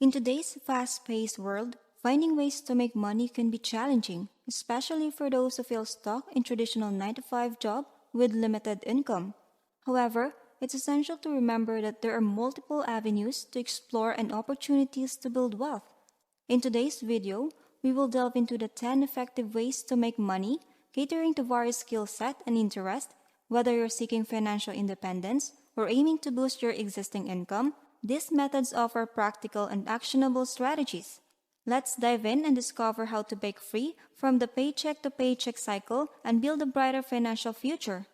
In today's fast paced world, finding ways to make money can be challenging, especially for those who feel stuck in traditional 9 to 5 job with limited income. However, it's essential to remember that there are multiple avenues to explore and opportunities to build wealth. In today's video, we will delve into the 10 effective ways to make money, catering to various skill set and interest, whether you're seeking financial independence or aiming to boost your existing income. These methods offer practical and actionable strategies. Let's dive in and discover how to break free from the paycheck to paycheck cycle and build a brighter financial future.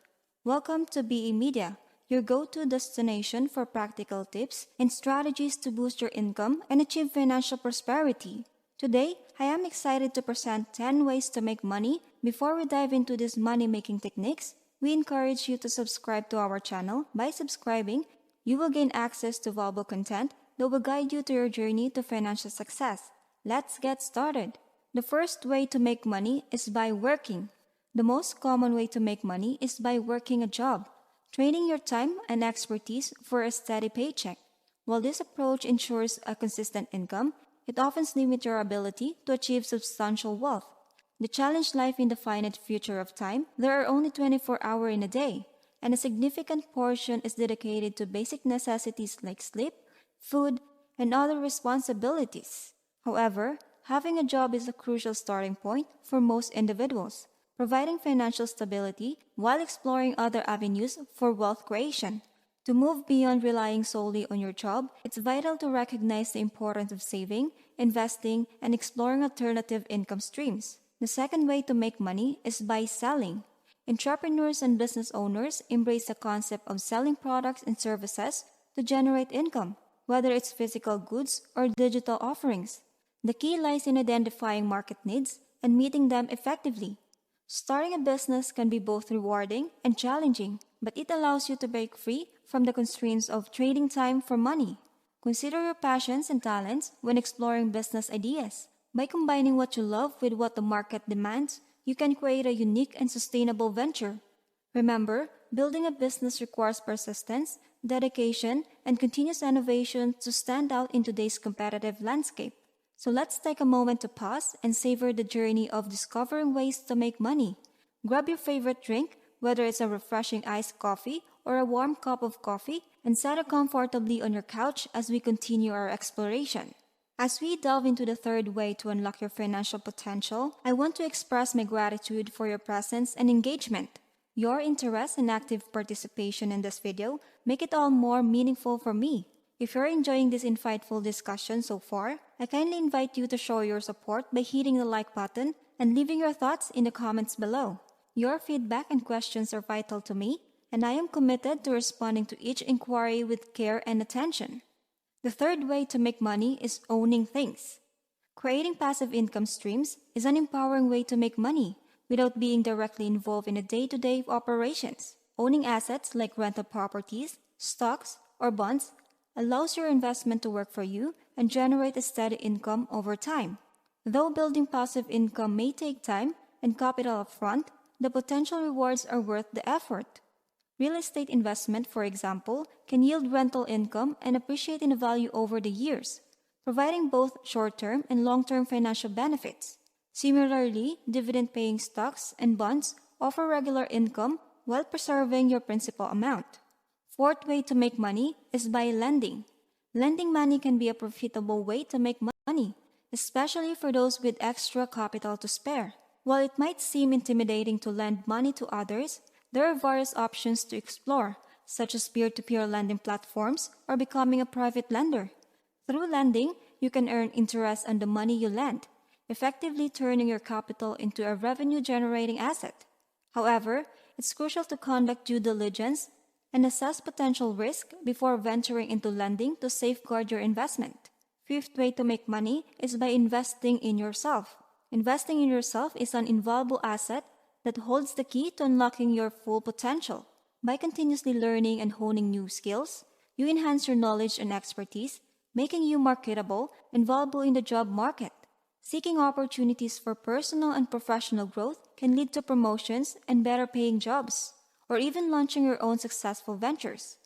Welcome to BE Media, your go-to destination for practical tips and strategies to boost your income and achieve financial prosperity. Today, I am excited to present 10 ways to make money. Before we dive into these money-making techniques, we encourage you to subscribe to our channel. By subscribing, you will gain access to valuable content that will guide you to your journey to financial success. Let's get started. The first way to make money is by working. The most common way to make money is by working a job, trading your time and expertise for a steady paycheck. While this approach ensures a consistent income, it often limits your ability to achieve substantial wealth. The challenge lies in the finite future of time. There are only 24 hours in a day, and a significant portion is dedicated to basic necessities like sleep, food, and other responsibilities. However, having a job is a crucial starting point for most individuals, providing financial stability while exploring other avenues for wealth creation. To move beyond relying solely on your job, it's vital to recognize the importance of saving, investing, and exploring alternative income streams. The second way to make money is by selling. Entrepreneurs and business owners embrace the concept of selling products and services to generate income, whether it's physical goods or digital offerings. The key lies in identifying market needs and meeting them effectively. Starting a business can be both rewarding and challenging, but it allows you to break free from the constraints of trading time for money. Consider your passions and talents when exploring business ideas. By combining what you love with what the market demands, you can create a unique and sustainable venture. Remember, building a business requires persistence, dedication, and continuous innovation to stand out in today's competitive landscape. So let's take a moment to pause and savor the journey of discovering ways to make money. Grab your favorite drink, whether it's a refreshing iced coffee or a warm cup of coffee, and settle comfortably on your couch as we continue our exploration. As we delve into the third way to unlock your financial potential, I want to express my gratitude for your presence and engagement. Your interest and active participation in this video make it all more meaningful for me. If you're enjoying this insightful discussion so far, I kindly invite you to show your support by hitting the like button and leaving your thoughts in the comments below. Your feedback and questions are vital to me, and I am committed to responding to each inquiry with care and attention. The third way to make money is owning things. Creating passive income streams is an empowering way to make money without being directly involved in the day-to-day operations. Owning assets like rental properties, stocks, or bonds allows your investment to work for you and generate a steady income over time. Though building passive income may take time and capital upfront, the potential rewards are worth the effort. Real estate investment, for example, can yield rental income and appreciate in value over the years, providing both short-term and long-term financial benefits. Similarly, dividend-paying stocks and bonds offer regular income while preserving your principal amount. Fourth way to make money is by lending. Lending money can be a profitable way to make money, especially for those with extra capital to spare. While it might seem intimidating to lend money to others, there are various options to explore, such as peer-to-peer lending platforms or becoming a private lender. Through lending, you can earn interest on the money you lend, effectively turning your capital into a revenue-generating asset. However, it's crucial to conduct due diligence and assess potential risk before venturing into lending to safeguard your investment. Fifth way to make money is by investing in yourself. Investing in yourself is an invaluable asset that holds the key to unlocking your full potential. By continuously learning and honing new skills, you enhance your knowledge and expertise, making you marketable and valuable in the job market. Seeking opportunities for personal and professional growth can lead to promotions and better paying jobs, or even launching your own successful ventures.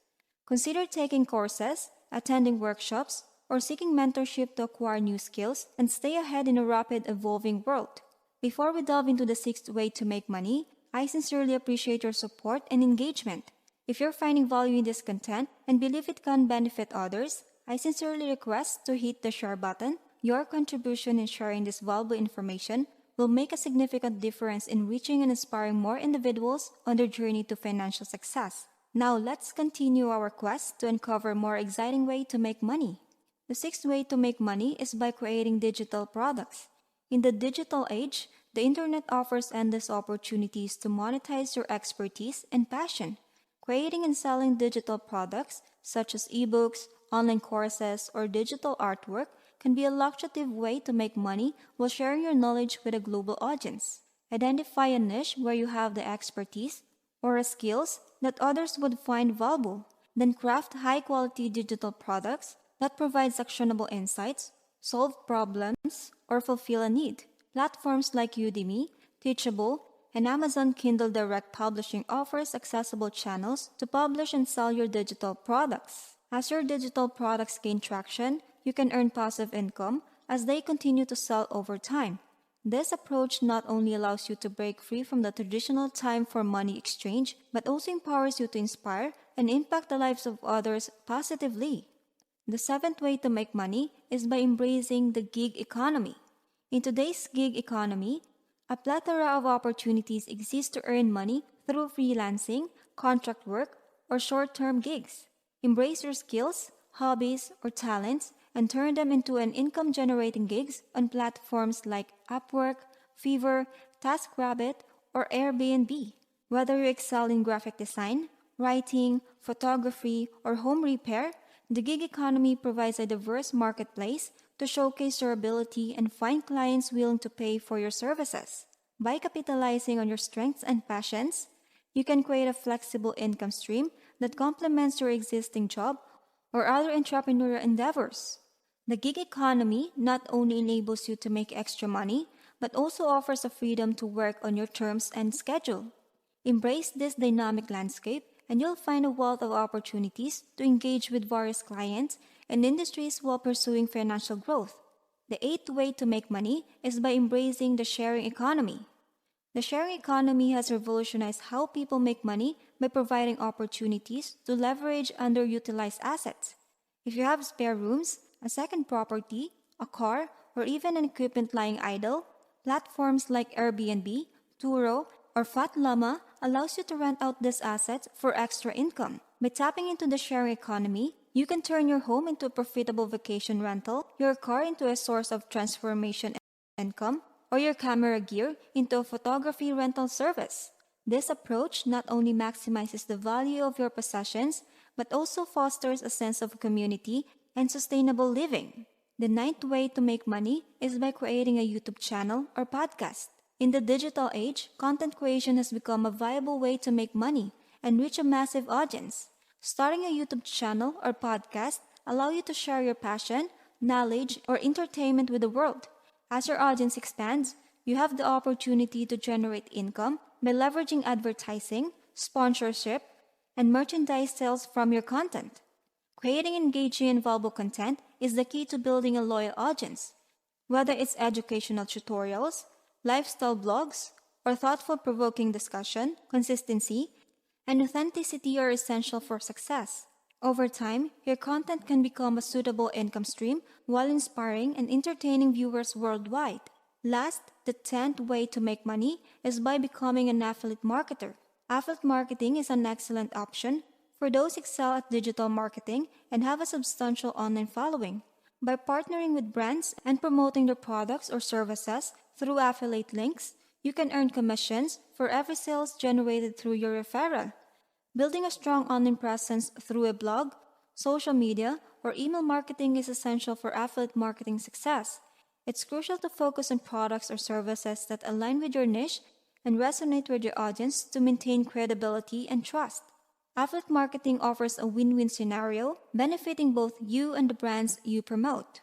Consider taking courses, attending workshops, or seeking mentorship to acquire new skills and stay ahead in a rapid evolving world. Before we delve into the sixth way to make money, I sincerely appreciate your support and engagement. If you're finding value in this content and believe it can benefit others, I sincerely request to hit the share button. Your contribution in sharing this valuable information will make a significant difference in reaching and inspiring more individuals on their journey to financial success. Now let's continue our quest to uncover more exciting way to make money. The sixth way to make money is by creating digital products. In the digital age, the internet offers endless opportunities to monetize your expertise and passion. Creating and selling digital products such as ebooks, online courses, or digital artwork can be a lucrative way to make money while sharing your knowledge with a global audience. Identify a niche where you have the expertise or skills that others would find valuable. Then craft high-quality digital products that provide actionable insights, solve problems, or fulfill a need. Platforms like Udemy, Teachable, and Amazon Kindle Direct Publishing offers accessible channels to publish and sell your digital products. As your digital products gain traction, you can earn passive income as they continue to sell over time. This approach not only allows you to break free from the traditional time for money exchange, but also empowers you to inspire and impact the lives of others positively. The seventh way to make money is by embracing the gig economy. In today's gig economy, a plethora of opportunities exist to earn money through freelancing, contract work, or short-term gigs. Embrace your skills, hobbies, or talents and turn them into an income-generating gigs on platforms like Upwork, Fiverr, TaskRabbit, or Airbnb. Whether you excel in graphic design, writing, photography, or home repair, the gig economy provides a diverse marketplace to showcase your ability and find clients willing to pay for your services. By capitalizing on your strengths and passions, you can create a flexible income stream that complements your existing job or other entrepreneurial endeavors. The gig economy not only enables you to make extra money, but also offers a freedom to work on your terms and schedule. Embrace this dynamic landscape, and you'll find a wealth of opportunities to engage with various clients and industries while pursuing financial growth. The eighth way to make money is by embracing the sharing economy. The sharing economy has revolutionized how people make money by providing opportunities to leverage underutilized assets. If you have spare rooms, a second property, a car, or even an equipment lying idle, platforms like Airbnb, Turo, or Fat Llama allows you to rent out these assets for extra income. By tapping into the sharing economy, you can turn your home into a profitable vacation rental, your car into a source of transformation income, or your camera gear into a photography rental service. This approach not only maximizes the value of your possessions, but also fosters a sense of community and sustainable living. The ninth way to make money is by creating a YouTube channel or podcast. In the digital age, content creation has become a viable way to make money and reach a massive audience. Starting a YouTube channel or podcast allow you to share your passion, knowledge, or entertainment with the world. As your audience expands, you have the opportunity to generate income by leveraging advertising, sponsorship, and merchandise sales from your content. Creating engaging and valuable content is the key to building a loyal audience. Whether it's educational tutorials, lifestyle blogs, or thoughtful provoking discussion, consistency, and authenticity are essential for success. Over time, your content can become a suitable income stream while inspiring and entertaining viewers worldwide. Last, the 10th way to make money is by becoming an affiliate marketer. Affiliate marketing is an excellent option for those who excel at digital marketing and have a substantial online following. By partnering with brands and promoting their products or services through affiliate links, you can earn commissions for every sales generated through your referral. Building a strong online presence through a blog, social media, or email marketing is essential for affiliate marketing success. It's crucial to focus on products or services that align with your niche and resonate with your audience to maintain credibility and trust. Affiliate marketing offers a win-win scenario, benefiting both you and the brands you promote.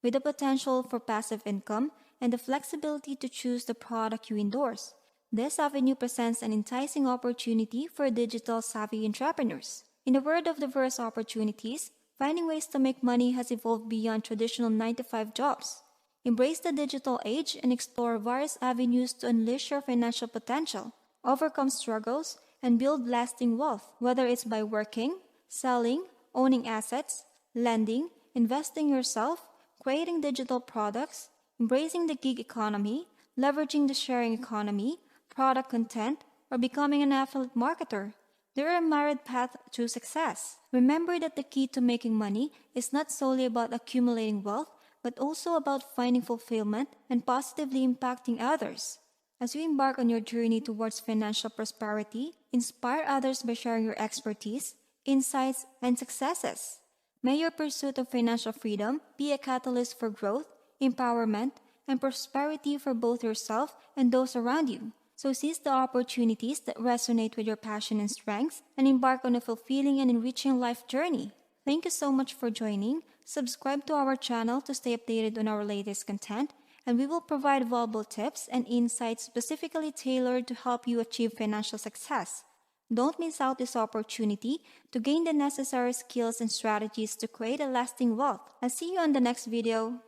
With the potential for passive income and the flexibility to choose the product you endorse, this avenue presents an enticing opportunity for digital-savvy entrepreneurs. In the world of diverse opportunities, finding ways to make money has evolved beyond traditional 9 to 5 jobs. Embrace the digital age and explore various avenues to unleash your financial potential, overcome struggles, and build lasting wealth, whether it's by working, selling, owning assets, lending, investing yourself, creating digital products, embracing the gig economy, leveraging the sharing economy, product content, or becoming an affiliate marketer. There are a myriad path to success. Remember that the key to making money is not solely about accumulating wealth, but also about finding fulfillment and positively impacting others. As you embark on your journey towards financial prosperity, inspire others by sharing your expertise, insights, and successes. May your pursuit of financial freedom be a catalyst for growth, empowerment, and prosperity for both yourself and those around you. So seize the opportunities that resonate with your passion and strengths and embark on a fulfilling and enriching life journey. Thank you so much for joining. Subscribe to our channel to stay updated on our latest content, and we will provide valuable tips and insights specifically tailored to help you achieve financial success. Don't miss out this opportunity to gain the necessary skills and strategies to create a lasting wealth. I'll see you on the next video.